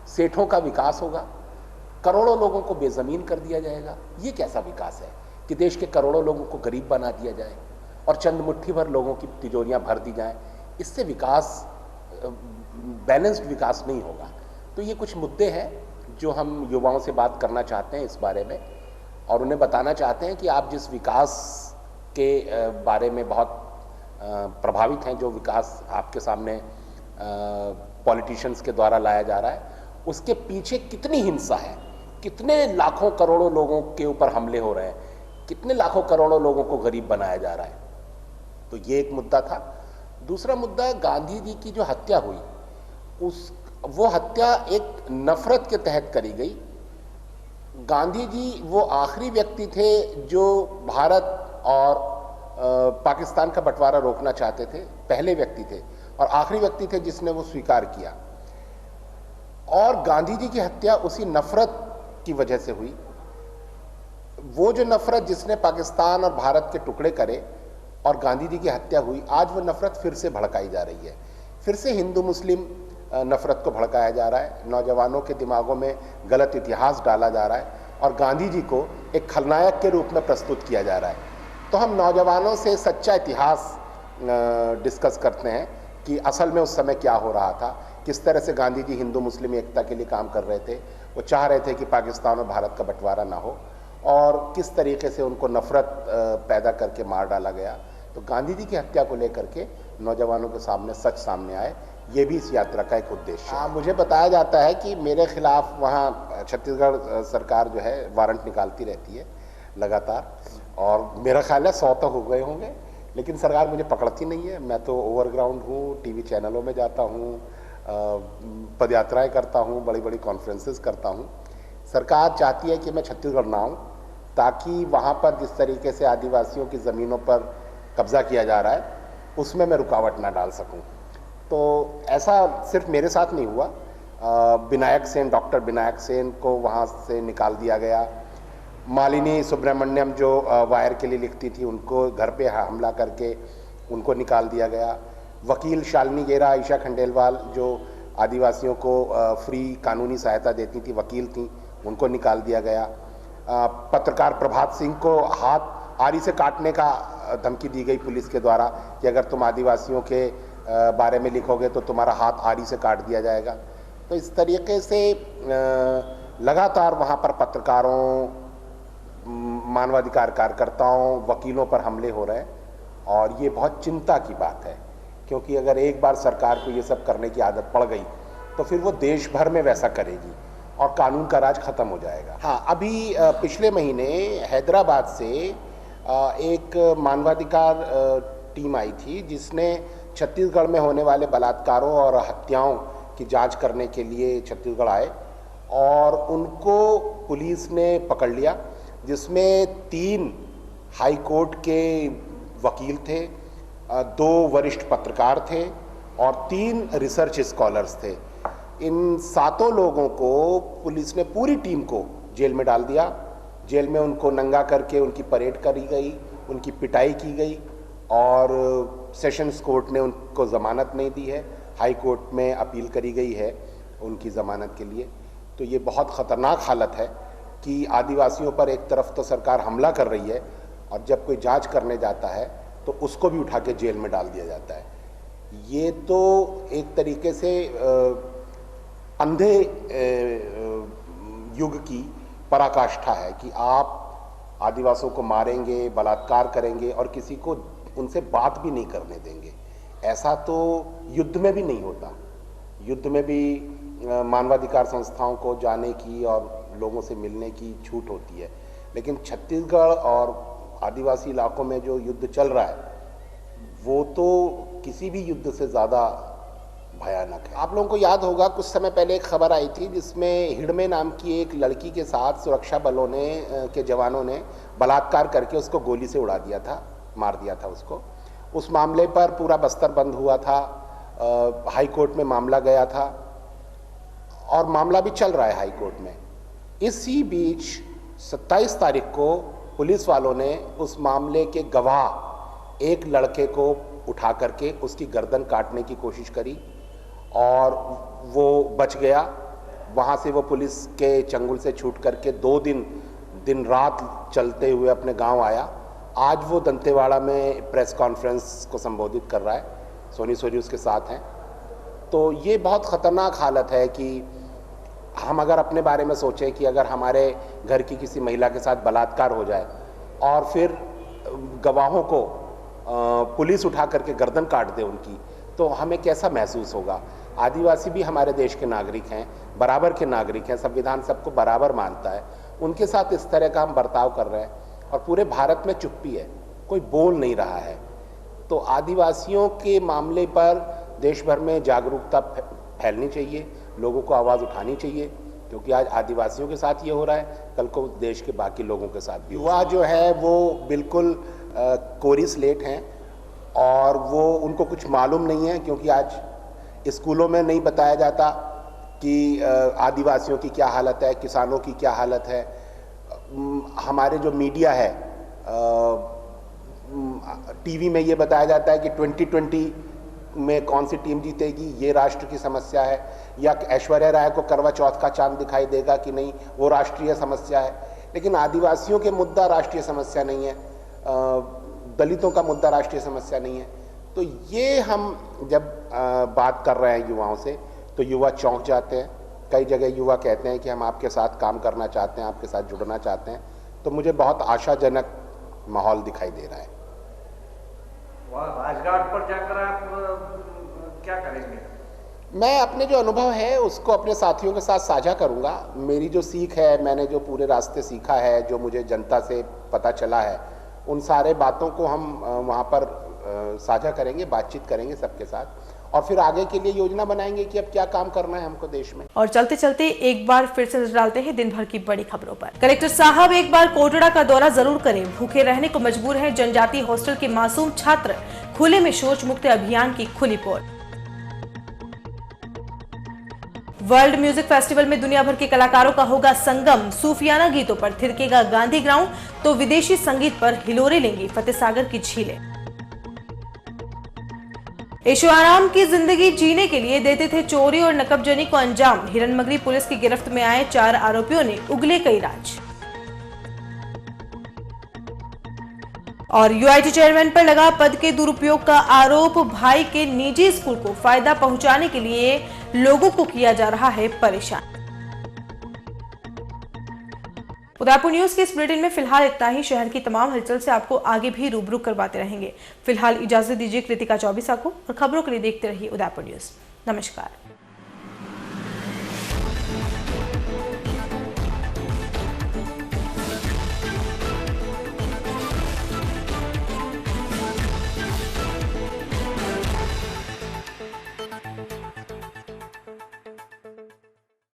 सेठों का विकास होगा, करोड़ों लोगों को बेज़मीन कर दिया जाएगा, ये कैसा विकास है कि देश के करोड़ों लोगों को गरीब बना दिया जाए और चंद मुट्ठी भर लोगों की तिजोरियां भर दी जाएं? इससे विकास, बैलेंस्ड विकास नहीं होगा। तो ये कुछ मुद्दे हैं जो हम युवाओं से बात करना चाहते हैं इस बारे में और उन्हें बताना चाहते हैं कि आप जिस विकास के बारे में बहुत प्रभावित हैं, जो विकास आपके सामने पॉलिटिशियंस के द्वारा लाया जा रहा है, उसके पीछे कितनी हिंसा है, कितने लाखों करोड़ों लोगों के ऊपर हमले हो रहे हैं, कितने लाखों करोड़ों लोगों को गरीब बनाया जा रहा है। तो ये एक मुद्दा था। दूसरा मुद्दा, गांधी जी की जो हत्या हुई, वो हत्या एक नफरत के तहत करी गई। गांधी जी वो आखिरी व्यक्ति थे जो भारत और पाकिस्तान का बंटवारा रोकना चाहते थे, पहले व्यक्ति थे और आखिरी व्यक्ति थे जिसने वो स्वीकार किया। और गांधी जी की हत्या उसी नफरत की वजह से हुई। वो जो नफरत जिसने पाकिस्तान और भारत के टुकड़े करे और गांधी जी की हत्या हुई, आज वो नफरत फिर से भड़काई जा रही है। फिर से हिंदू मुस्लिम नफरत को भड़काया जा रहा है, नौजवानों के दिमागों में गलत इतिहास डाला जा रहा है और गांधी जी को एक खलनायक के रूप में प्रस्तुत किया जा रहा है। तो हम नौजवानों से सच्चा इतिहास डिस्कस करते हैं कि असल में उस समय क्या हो रहा था, किस तरह से गांधी जी हिंदू मुस्लिम एकता के लिए काम कर रहे थे। वो चाह रहे थे कि पाकिस्तान और भारत का बंटवारा ना हो, और किस तरीके से उनको नफरत पैदा करके मार डाला गया। तो गांधी जी की हत्या को लेकर के नौजवानों के सामने सच सामने आए, ये भी इस यात्रा का एक उद्देश्य है। मुझे बताया जाता है कि मेरे खिलाफ वहाँ छत्तीसगढ़ सरकार जो है वारंट निकालती रहती है लगातार, और मेरा ख्याल है 100 तो हो गए होंगे, लेकिन सरकार मुझे पकड़ती नहीं है। मैं तो ओवरग्राउंड हूँ, टीवी चैनलों में जाता हूँ, पदयात्राएं करता हूँ, बड़ी बड़ी कॉन्फ्रेंसेस करता हूँ। सरकार चाहती है कि मैं छत्तीसगढ़ ना आऊँ, ताकि वहाँ पर जिस तरीके से आदिवासियों की ज़मीनों पर कब्जा किया जा रहा है उसमें मैं रुकावट ना डाल सकूं। तो ऐसा सिर्फ मेरे साथ नहीं हुआ, विनायक सेन, डॉक्टर विनायक सेन को वहाँ से निकाल दिया गया। मालिनी सुब्रमण्यम जो वायर के लिए लिखती थी, उनको घर पे हमला करके उनको निकाल दिया गया। वकील शालिनी गेरा, आयशा खंडेलवाल जो आदिवासियों को फ्री कानूनी सहायता देती थी, वकील थी, उनको निकाल दिया गया। पत्रकार प्रभात सिंह को हाथ आरी से काटने का धमकी दी गई पुलिस के द्वारा कि अगर तुम आदिवासियों के बारे में लिखोगे तो तुम्हारा हाथ आरी से काट दिया जाएगा। तो इस तरीके से लगातार वहाँ पर पत्रकारों, मानवाधिकार कार्यकर्ताओं, वकीलों पर हमले हो रहे हैं, और ये बहुत चिंता की बात है, क्योंकि अगर एक बार सरकार को ये सब करने की आदत पड़ गई तो फिर वो देश भर में वैसा करेगी और कानून का राज खत्म हो जाएगा। हाँ, अभी पिछले महीने हैदराबाद से एक मानवाधिकार टीम आई थी, जिसने छत्तीसगढ़ में होने वाले बलात्कारों और हत्याओं की जांच करने के लिए छत्तीसगढ़ आए, और उनको पुलिस ने पकड़ लिया, जिसमें 3 हाई कोर्ट के वकील थे, 2 वरिष्ठ पत्रकार थे और 3 रिसर्च स्कॉलर्स थे। इन 7 लोगों को पुलिस ने, पूरी टीम को जेल में डाल दिया। जेल में उनको नंगा करके उनकी परेड करी गई, उनकी पिटाई की गई, और सेशंस कोर्ट ने उनको ज़मानत नहीं दी है। हाई कोर्ट में अपील करी गई है उनकी ज़मानत के लिए। तो ये बहुत ख़तरनाक हालत है कि आदिवासियों पर एक तरफ तो सरकार हमला कर रही है, और जब कोई जांच करने जाता है तो उसको भी उठा के जेल में डाल दिया जाता है। ये तो एक तरीके से अंधे युग की पराकाष्ठा है कि आप आदिवासियों को मारेंगे, बलात्कार करेंगे और किसी को उनसे बात भी नहीं करने देंगे। ऐसा तो युद्ध में भी नहीं होता। युद्ध में भी मानवाधिकार संस्थाओं को जाने की और लोगों से मिलने की छूट होती है, लेकिन छत्तीसगढ़ और आदिवासी इलाकों में जो युद्ध चल रहा है वो तो किसी भी युद्ध से ज़्यादा भयानक है। आप लोगों को याद होगा, कुछ समय पहले एक खबर आई थी जिसमें हिडमे नाम की एक लड़की के साथ सुरक्षा बलों ने के जवानों ने बलात्कार करके उसको गोली से उड़ा दिया था, मार दिया था उसको। उस मामले पर पूरा बस्तर बंद हुआ था, हाई कोर्ट में मामला गया था और मामला भी चल रहा है हाई कोर्ट में। इसी बीच 27 तारीख को पुलिस वालों ने उस मामले के गवाह एक लड़के को उठा करके उसकी गर्दन काटने की कोशिश करी और वो बच गया। वहाँ से वो पुलिस के चंगुल से छूट करके 2 दिन रात चलते हुए अपने गांव आया। आज वो दंतेवाड़ा में प्रेस कॉन्फ्रेंस को संबोधित कर रहा है, सोनी सोरी उसके साथ हैं। तो ये बहुत ख़तरनाक हालत है कि हम अगर अपने बारे में सोचें कि अगर हमारे घर की किसी महिला के साथ बलात्कार हो जाए और फिर गवाहों को पुलिस उठा करके गर्दन काट दे उनकी, तो हमें कैसा महसूस होगा। आदिवासी भी हमारे देश के नागरिक हैं, बराबर के नागरिक हैं, संविधान सबको बराबर मानता है। उनके साथ इस तरह का हम बर्ताव कर रहे हैं और पूरे भारत में चुप्पी है, कोई बोल नहीं रहा है। तो आदिवासियों के मामले पर देश भर में जागरूकता फैलनी चाहिए, लोगों को आवाज़ उठानी चाहिए, क्योंकि आज आदिवासियों के साथ ये हो रहा है, कल को देश के बाकी लोगों के साथ भी। युवा जो है वो बिल्कुल कोरी स्लेट हैं और वो उनको कुछ मालूम नहीं है, क्योंकि आज स्कूलों में नहीं बताया जाता कि आदिवासियों की क्या हालत है, किसानों की क्या हालत है। हमारे जो मीडिया है, टीवी में ये बताया जाता है कि 2020 में कौन सी टीम जीतेगी, ये राष्ट्र की समस्या है, या ऐश्वर्या राय को करवा चौथ का चांद दिखाई देगा कि नहीं, वो राष्ट्रीय समस्या है। लेकिन आदिवासियों के मुद्दा राष्ट्रीय समस्या नहीं है, दलितों का मुद्दा राष्ट्रीय समस्या नहीं है। तो ये हम जब बात कर रहे हैं युवाओं से तो युवा चौंक जाते हैं। कई जगह युवा कहते हैं कि हम आपके साथ काम करना चाहते हैं, आपके साथ जुड़ना चाहते हैं। तो मुझे बहुत आशाजनक माहौल दिखाई दे रहा है। राजघाट पर जाकर आप क्या करेंगे? मैं अपने जो अनुभव है उसको अपने साथियों के साथ साझा करूंगा। मेरी जो सीख है, मैंने जो पूरे रास्ते सीखा है, जो मुझे जनता से पता चला है, उन सारे बातों को हम वहाँ पर साझा करेंगे, बातचीत करेंगे सबके साथ और फिर आगे के लिए योजना बनाएंगे कि अब क्या काम करना है हमको देश में। और चलते चलते एक बार फिर से नजर डालते हैं दिन भर की बड़ी खबरों पर। कलेक्टर साहब एक बार कोटड़ा का दौरा जरूर करें, भूखे रहने को मजबूर हैं जनजातीय हॉस्टल के मासूम छात्र, खुले में शौच मुक्त अभियान की खुली पोल। वर्ल्ड म्यूजिक फेस्टिवल में दुनिया भर के कलाकारों का होगा संगम, सूफियाना गीतों पर थिरकेगा गांधी ग्राउंड तो विदेशी संगीत पर हिलोरे लेंगी फतेह सागर की झीलें। ऐशो आराम की जिंदगी जीने के लिए देते थे चोरी और नकबजनी को अंजाम, हिरनमगरी पुलिस की गिरफ्त में आए 4 आरोपियों ने उगले कई राज। और यूआईटी चेयरमैन पर लगा पद के दुरुपयोग का आरोप, भाई के निजी स्कूल को फायदा पहुंचाने के लिए लोगों को किया जा रहा है परेशान। उदयपुर न्यूज के इस बुलेटिन में फिलहाल इतना ही। शहर की तमाम हलचल से आपको आगे भी रूबरू करवाते रहेंगे। फिलहाल इजाजत दीजिए कृतिका चौबीसा को और खबरों के लिए देखते रहिए उदयपुर न्यूज। नमस्कार।